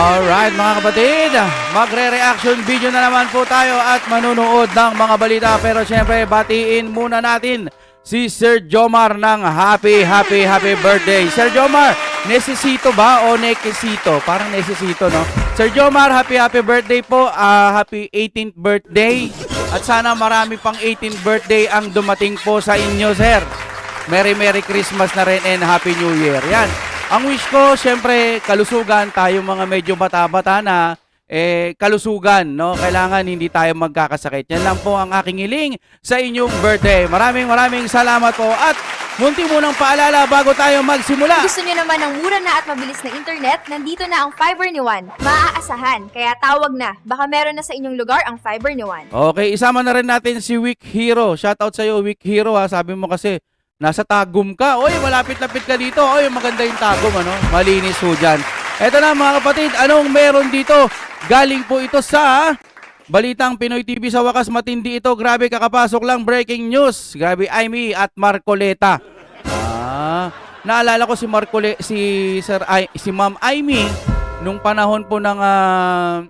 Alright mga kapatid, magre-reaction video na naman po tayo at manunood ng mga balita. Pero syempre, batiin muna natin si Sir Jomar ng happy birthday. Sir Jomar, nesesito ba o nekesito? Parang nesesito, no? Sir Jomar, happy birthday po. Happy 18th birthday. At sana marami pang 18th birthday ang dumating po sa inyo, sir. Merry Christmas na rin and Happy New Year. Yan. Ang wish ko, syempre, kalusugan. Tayo mga medyo bata-bata na, kalusugan, no? Kailangan hindi tayo magkakasakit. Yan lang po ang aking hiling sa inyong birthday. Maraming salamat po. At munti munang paalala bago tayo magsimula. Gusto nyo naman ng mura na at mabilis na internet? Nandito na ang fiber ni Juan. Maaasahan, kaya tawag na. Baka meron na sa inyong lugar ang fiber ni Juan. Okay, isama na rin natin si Week Hero. Shoutout sa iyo, Week Hero, ha. Sabi mo kasi, nasa Tagum ka. Oy, malapit-lapit ka dito. Oy, maganda yung Tagum, ano? Malinis po dyan. Eto na mga kapatid, anong meron dito? Galing po ito sa Balitang Pinoy TV. Sa wakas, matindi ito. Grabe, kakapasok lang. Breaking news. Grabe, Aimee at Marcoleta. Naalala ko si Ma'am Aimee nung panahon po ng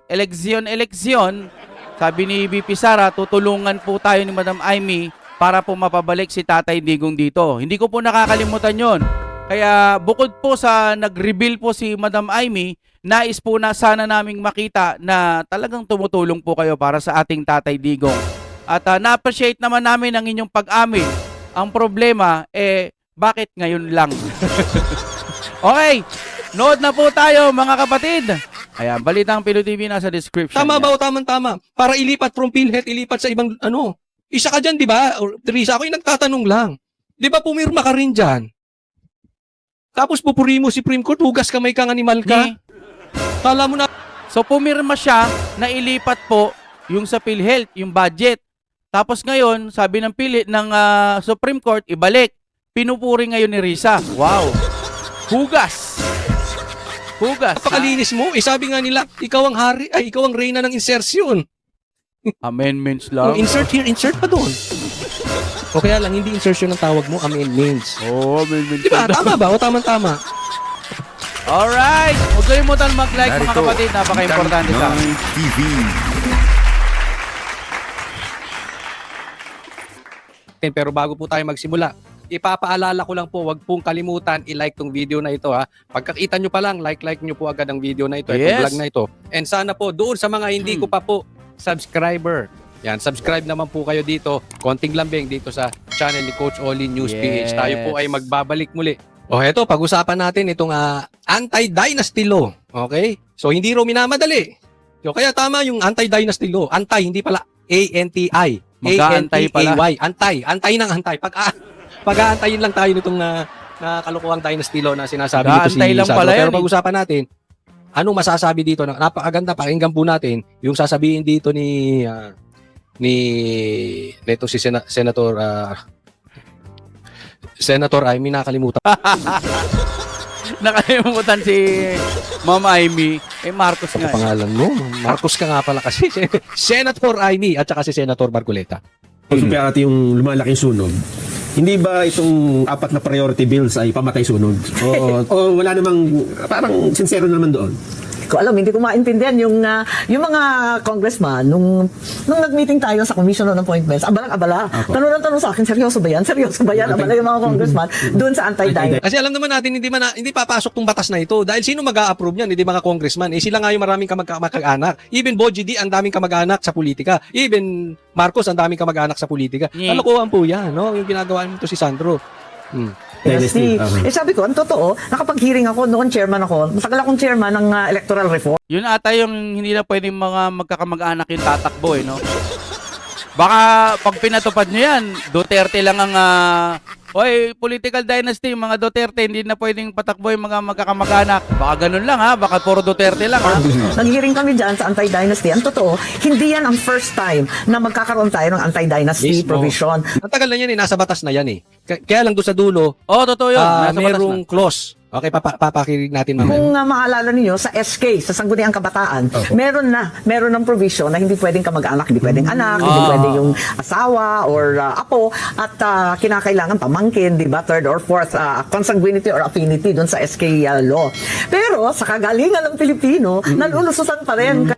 eleksyon. Sabi ni VP Sara, tutulungan po tayo ni Madam Aimee para po mapabalik si Tatay Digong dito. Hindi ko po nakakalimutan yon. Kaya bukod po sa nag-reveal po si Madam Aimee, nais po na sana naming makita na talagang tumutulong po kayo para sa ating Tatay Digong. At na-appreciate naman namin ang inyong pag-amin. Ang problema, bakit ngayon lang? Okay, nood na po tayo mga kapatid. Ayan, Balitang Pinoy TV nasa description. Tama ba o tama? Para ilipat from PhilHealth, ilipat sa ibang Isa ka dyan, di ba? Teresa, ako yung nagtatanong lang. Di ba pumirma ka rin dyan? Tapos pupuri mo si Supreme Court, hugas kamay kang animal ka? Kala mo na... So pumirma siya na ilipat po yung sa PhilHealth, yung budget. Tapos ngayon, sabi ng Supreme Court, ibalik. Pinupuri ngayon ni Risa. Wow. Hugas. Napakalinis mo. Sabi nga nila, ikaw ang reyna ng insertion. Amendments lang. Insert here, insert pa doon. O kaya lang, hindi insertion ang tawag mo, amendments. Amendments. Diba? Tama ba? O tama. Alright. Huwag kalimutan mag-like mga kapatid. Napaka-importante sa akin. TV. Pero bago po tayo magsimula, ipapaalala ko lang po, wag pong kalimutan i-like tong video na ito, ha. Pagkakita nyo pa lang, like nyo po agad ang video na ito, itong vlog na ito. And sana po, doon sa mga hindi ko pa po subscriber, yan, subscribe naman po kayo dito. Konting lambing dito sa channel ni Coach Oli News PH. Tayo po ay magbabalik muli. O eto, pag-usapan natin itong anti-dynasty law. Okay? So hindi raw minamadali. So kaya tama yung anti-dynasty law. Anti, hindi pala A-N-T-I. Magka-antay pala. A-N-T-A-Y. Antay ng antay. Pag-aantayin lang tayo nitong kalokohang dynasty law na sinasabi dito si Sandro. Pero pag-usapan natin, anong masasabi dito? Napakaganda, pakinggan po natin yung sasabihin dito ni si Senator Aimee, nakalimutan. Nakalimutan si Ma'am Aimee. Marcos nga. Pangalan mo? Marcos ka nga pala kasi. Senator Aimee at saka si Senator Marcoleta. Kaya natin yung lumalaking sunog. Hindi ba itong apat na priority bills ay pamatay sunog? O wala namang, parang sincero naman doon? Ko alam, hindi ko maintindihan yung mga congressman nung nag-meeting tayo sa Commission on Appointments, abala. Tanong sa akin, seryoso ba yan? Abala yung mga congressman doon sa anti-dynasty. Kasi alam naman natin hindi papasok tong batas na ito dahil sino mag-a-approve niyan? Hindi mga congressman. Sila nga yung maraming kamag-anak. Even Boji D, ang daming kamag-anak sa politika. Even Marcos, ang daming kamag-anak sa politika. Kalokohan po yan, no? Yung ginagawa nito si Sandro. Dynasty. Sabi ko, ang totoo, nakapag-hearing ako, noon chairman ako, matagal akong chairman ng electoral reform. Yun ata yung hindi na pwedeng mga magkakamag-anak yung tatakbo, no? Baka pag pinatupad nyo yan, Duterte lang ang political dynasty, mga Duterte, hindi na pwedeng patakbo yung mga magkakamag-anak. Baka ganun lang, ha? Baka puro Duterte lang, ha? Nag-hearing kami dyan sa anti-dynasty. Ang totoo, hindi yan ang first time na magkakaroon tayo ng anti-dynasty provision. Ang tagal na yan, nasa batas na yan, eh. Kaya lang doon sa dulo, Oo, totoo yun. merong clause Okay, papakinig natin mamaya. Kung maalala niyo sa SK, sa Sangguniang Kabataan, meron ng provision na hindi pwedeng kamag-anak, hindi pwedeng anak, hindi pwedeng yung asawa or apo, at kinakailangan pamangkin, di ba, third or fourth consanguinity or affinity doon sa SK law. Pero sa kagalingan ng Pilipino, nalulususan pa rin.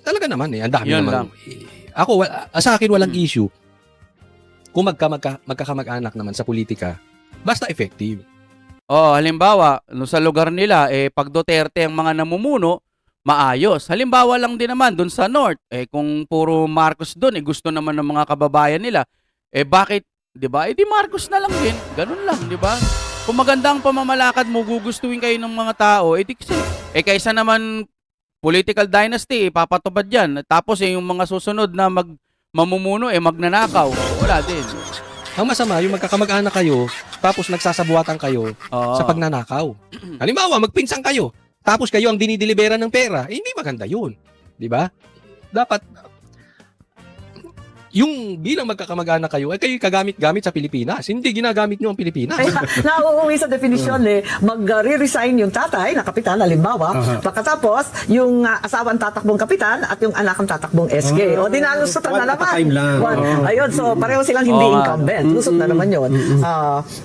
Talaga naman ang dami Yun naman. lang. Ako, sa akin walang issue. Kung magkakamag-anak naman sa politika, basta effective. Halimbawa, no, sa lugar nila, pag Duterte ang mga namumuno, maayos. Halimbawa lang din naman, dun sa North, kung puro Marcos dun, gusto naman ng mga kababayan nila, bakit, di ba? Di Marcos na lang din. Ganun lang, di ba? Kung maganda ang pamamalakad mo, gugustuhin kayo ng mga tao, di kasi, kaysa naman political dynasty, papatupad yan. Tapos, yung mga susunod na mamumuno, magnanakaw. Wala din. Ang masama, yung magkakamag-anak kayo, tapos nagsasabuatan kayo sa pagnanakaw. Halimbawa, magpinsan kayo, tapos kayo ang dinideliveran ng pera, hindi maganda yun. Di ba? Dapat, yung bilang magkakamag-anak kayo, kayo kagamit-gamit sa Pilipinas. Hindi ginagamit nyo ang Pilipinas. Kaya nauuwi sa definisyon mag-re-resign yung tatay na kapitan, halimbawa, pagkatapos yung asawa ang tatakbong kapitan at yung anak ang tatakbong SK. O dinalusutan na naman. Time lang. Ayun, so pareho silang hindi incumbent. Lusot na naman yun.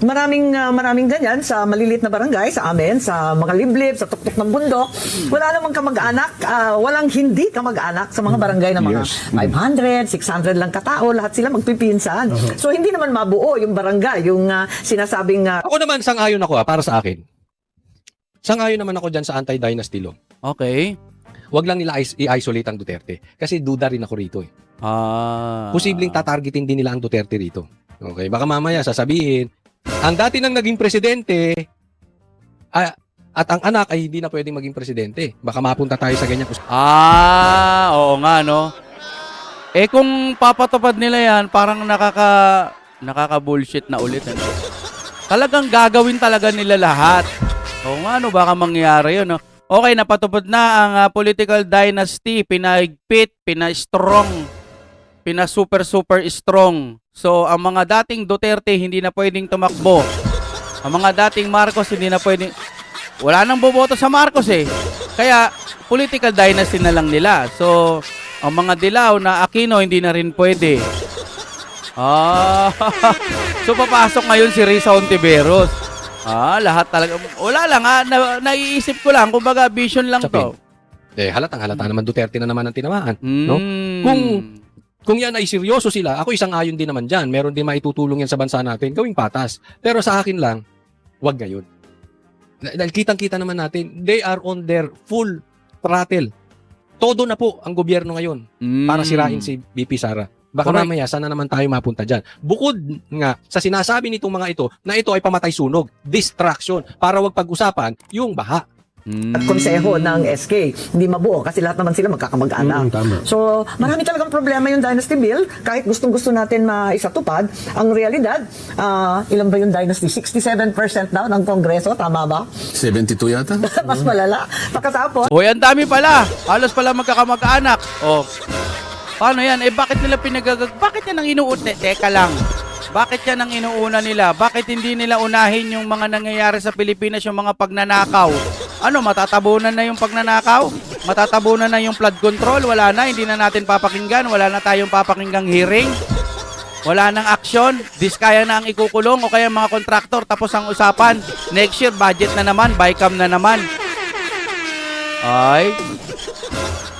Maraming ganyan sa malilit na barangay, sa amin, sa mga liblib, sa tuktok ng bundok. Wala namang kamag-anak, walang hindi kamag-anak sa mga barangay na mga 500, 600 lang katao, lahat sila magpipinsan. So hindi naman mabuo yung barangay, yung sinasabing Ako naman, sang-ayon ako para sa akin. Sang-ayon naman ako dyan sa anti-dynasty law. Okay. Huwag lang nila i-isolate ang Duterte. Kasi duda rin ako rito eh. Posibleng tatargetin din nila ang Duterte rito. Okay, baka mamaya sasabihin, ang dati nang naging presidente, at ang anak ay hindi na pwedeng maging presidente. Baka mapunta tayo sa ganyan. Oo nga, no? Kung papatupad nila yan, parang nakaka-bullshit na ulit. Talagang gagawin talaga nila lahat. Oo nga, no? Baka mangyari yun, no? Okay, napatupad na ang political dynasty. Pinaigpit, pina-strong, pina-super strong. So, ang mga dating Duterte hindi na pwedeng tumakbo. Ang mga dating Marcos hindi na pwedeng... Wala nang boboto sa Marcos Kaya, political dynasty na lang nila. So, ang mga dilaw na Aquino hindi na rin pwede. So, papasok ngayon si Risa Ontiveros. Lahat talaga. Wala lang naiisip ko lang. Kumbaga, vision lang to. Halatang-halata naman Duterte na naman ang tinamaan. No? Kung yan ay seryoso sila, ako isang ayon din naman dyan. Meron din maitutulong yan sa bansa natin, gawing patas. Pero sa akin lang, wag ngayon. Dahil kitang-kita naman natin, they are on their full throttle. Todo na po ang gobyerno ngayon para sirain si BP Sara. Baka mamaya, sana naman tayo mapunta dyan. Bukod nga sa sinasabi nitong mga ito, na ito ay pamatay sunog, distraction, para wag pag-usapan yung baha. At konseho ng SK, hindi mabuo kasi lahat naman sila magkakamag-anak. Tama. So, marami talagang problema yung Dynasty Bill. Kahit gustong-gusto natin maisatupad, ang realidad, ilan ba yung Dynasty? 67% daw ng Kongreso, tama ba? 72 yata? Mas malala. Pagkatapos, Hoy, ang dami pala. Halos pala magkakamag-anak. Paano yan? Bakit nila Bakit yan ang inuuna? Teka lang. Bakit yan ang inuuna nila? Bakit hindi nila unahin yung mga nangyayari sa Pilipinas, yung mga pagnanakaw? Matatabunan na yung pagnanakaw? Matatabunan na yung flood control? Wala na, hindi na natin papakinggan. Wala na tayong papakinggang hearing. Wala nang aksyon. Diskaya na ang ikukulong o kaya mga kontraktor. Tapos ang usapan, next year, budget na naman, bycam na naman. Ay,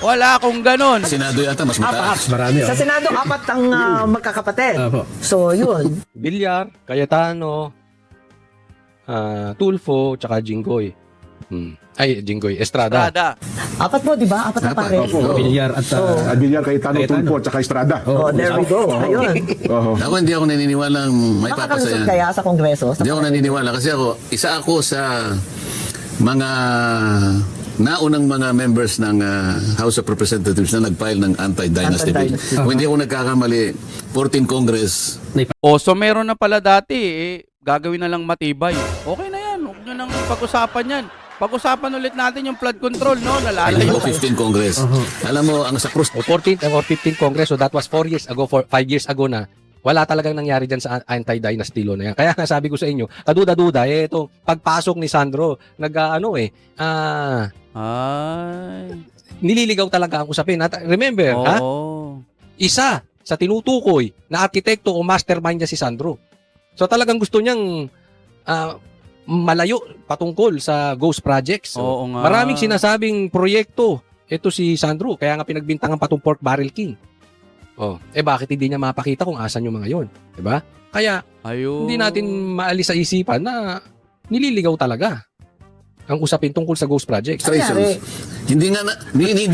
wala akong ganun. Senado yata, mas mataas. Marami. sa Senado, 4 ang magkakapatid. Opo. So, yun. Villar, Cayetano, Tulfo, tsaka Jinggoy. Jinggoy, Estrada. 4 po, di ba? 4 na pare. Bilyar at Villar, Cayetano, Tulfo, at saka Estrada. Oh, there we go. Ayun. Ako hindi ako naniniwala may papasa Makakalusot yan. kaya sa Kongreso? Hindi ako naniniwala kasi isa ako sa mga naunang mga members ng House of Representatives na nag-file ng anti-dynasty bill. Anti-dynasty. Kung hindi ako nagkakamali, 14 Congress. So meron na pala dati, gagawin na lang matibay. Okay na yan, huwag nyo nang pag-usapan yan. Pag-usapan ulit natin yung flood control, no? Ay, Nalalayo. 15 Congress. Alam mo, ang sa krus, 14 or 15 Congress, so that was 4 years ago, 5 years ago na. Wala talagang nangyari dyan sa anti-dynasty law na yan. Kaya nga sabi ko sa inyo, kaduda-duda, ito, pagpasok ni Sandro, Ay. nililigaw talaga ang usapin. At remember, ha? Oo. Isa sa tinutukoy na arkitekto o mastermind niya si Sandro. So talagang gusto niyang malayo patungkol sa ghost projects. So, Oo nga. maraming sinasabing proyekto. Ito si Sandro, kaya nga pinagbintangan pa tong Pork Barrel King. Bakit hindi niya mapakita kung asan yung mga yon, 'di ba? Kaya Ayun. hindi natin maalis sa isipan na nililigaw talaga ang usapin tungkol sa ghost projects. Illustrations. Hindi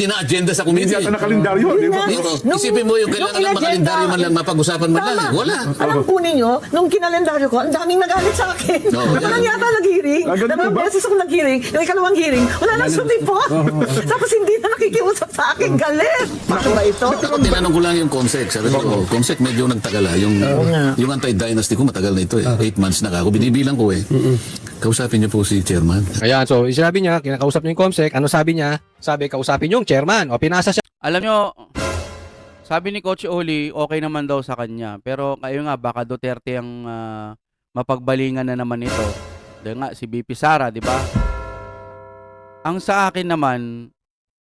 na agenda sa Hindi committee. yata nakalendaryo, di ba? Isipin mo yung kailangan lang makalendaryo man lang mapag-usapan man lang. Wala. Alam po ninyo, nung kinalendaryo ko, ang daming nagalit sa akin. Oo, Walang yan. yata nag-hearing. Ah, ganun Dalawang ba? beses ako nag-hearing. Yung ikalawang hearing, wala nang sumipot. Tapos hindi na nakikiusap sa akin. Galit. Paano ba ito? Ako, tinanong ko lang yung COMSEC. Sabi ko, COMSEC medyo nagtagal ha. Yung anti-dynasty ko matagal na ito eh. 8 months na ako. Binibilang ko eh. Kausapin niyo po si chairman. Ayan, so sinabi niya, kinakausap niya yung COMSEC. Ano sabi niya? Sabi, kausapin niyo yung chairman. O pinasa siya. Alam nyo, sabi ni Coach Oli, okay naman daw sa kanya. Pero kayo nga, baka Duterte ang mapagbalingan na naman ito. Dahil nga, si BP Sara, di ba? Ang sa akin naman,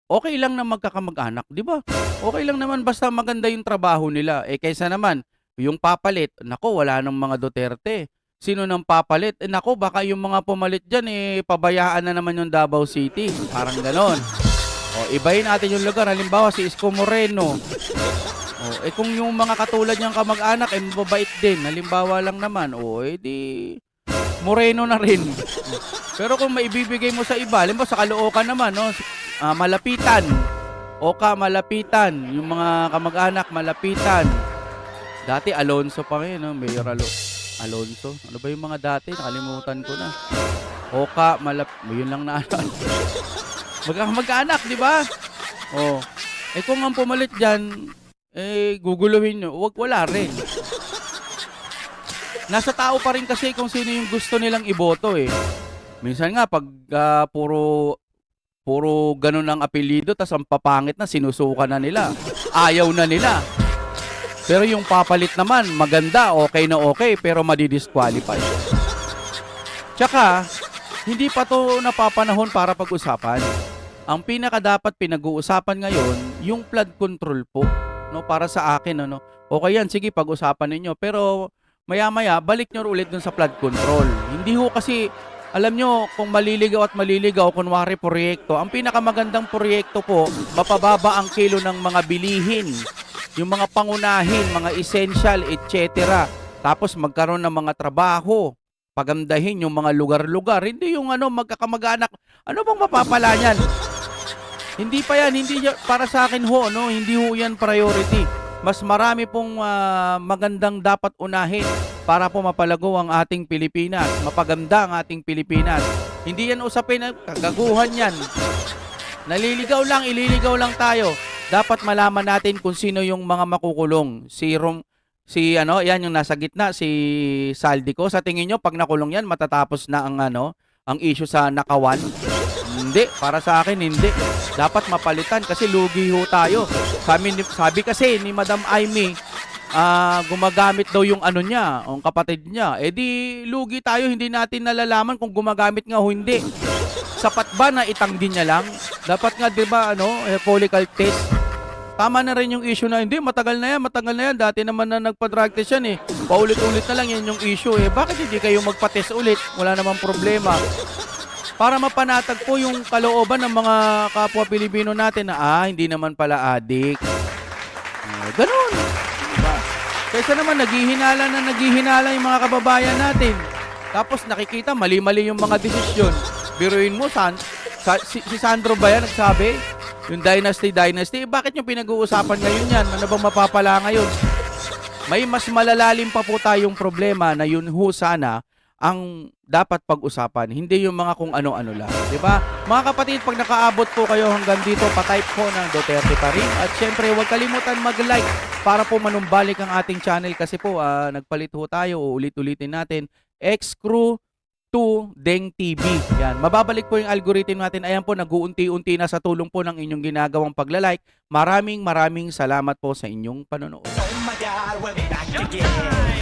okay lang na magkakamag-anak, di ba? Okay lang naman basta maganda yung trabaho nila. Kaysa naman, yung papalit, nako, wala nang mga Duterte. Sino nang papalit? Nako, baka yung mga pumalit dyan, pabayaan na naman yung Davao City. Parang ganon. Ibahin natin yung lugar. Halimbawa, si Isko Moreno. Kung yung mga katulad niyang kamag-anak, mababait din. Halimbawa lang naman, di Moreno na rin. Pero kung maibibigay mo sa iba, halimbawa sa Caloocan naman, malapitan. Malapitan. Yung mga kamag-anak, malapitan. Dati, Alonso pa ngayon, Mayor Alonso. Ano ba yung mga dati? Nakalimutan ko na. Yun lang na. Mag-anak, di ba? Kung ang pumalit dyan, guguluhin nyo. Wala rin. Nasa tao pa rin kasi kung sino yung gusto nilang iboto eh. Minsan nga, pag puro ganun ang apelido, tas ang papangit na, sinusuka na nila. Ayaw na nila. Pero yung papalit naman, maganda, okay na okay, pero madidisqualify. Tsaka, hindi pa to napapanahon para pag-usapan. Ang pinaka dapat pinag-uusapan ngayon, yung flood control po. Para sa akin, okay yan, sige, pag-usapan ninyo. Pero maya-maya, balik nyo ulit dun sa flood control. Hindi ho kasi, alam nyo, kung maliligaw at maliligaw, kunwari proyekto, ang pinakamagandang proyekto po, mapababa ang kilo ng mga bilihin. Yung mga pangunahin, mga essential, etc. Tapos magkaroon ng mga trabaho, pagandahin yung mga lugar-lugar. Hindi yung magkakamag-anak. Ano bang mapapala niyan? Hindi pa yan, para sa akin hindi ho yan priority. Mas marami pong magandang dapat unahin para po mapalago ang ating Pilipinas, mapaganda ang ating Pilipinas. Hindi yan usapin, kagaguhan yan. Naliligaw lang, ililigaw lang tayo. Dapat malaman natin kung sino yung mga makukulong. Yan yung nasa gitna, si Saldico. Sa tingin nyo, pag nakulong yan, matatapos na ang issue sa Nakawan? Hindi, para sa akin, hindi. Dapat mapalitan kasi lugi ho tayo. Sabi kasi ni Madam Aimee, gumagamit daw yung niya, ang kapatid niya. Di lugi tayo, hindi natin nalalaman kung gumagamit nga o hindi. Sapat ba na itanggi niya lang? Dapat nga, di ba, follicle test. Tama na rin yung issue na, hindi, matagal na yan. Dati naman na nagpa-drug test yan Paulit-ulit na lang yan yung issue Bakit hindi kayo magpa-test ulit? Wala namang problema. Para mapanatag po yung kalooban ng mga kapwa Pilipino natin na, hindi naman pala adik. Ganun. Diba? Kaysa naman, naghihinala yung mga kababayan natin. Tapos nakikita, mali-mali yung mga desisyon. Biruin mo, si Sandro ba yan nagsabi? Yung dynasty, bakit yung pinag-uusapan ngayon yan? Ano bang mapapala ngayon? May mas malalalim pa po tayong problema na yun sana ang dapat pag-usapan. Hindi yung mga kung ano-ano lang. Diba? Mga kapatid, pag nakaabot po kayo hanggang dito, pa-type po ng Duterte pa rin. At syempre, huwag kalimutan mag-like para po manumbalik ang ating channel kasi po, nagpalit ho tayo, ulit-ulitin natin. X-Crew to Deng TV. Yan. Mababalik po yung algorithm natin. Ayan po, nag-uunti-unti na sa tulong po ng inyong ginagawang paglalike. Maraming salamat po sa inyong panonood. Oh my God, we'll be back Sige.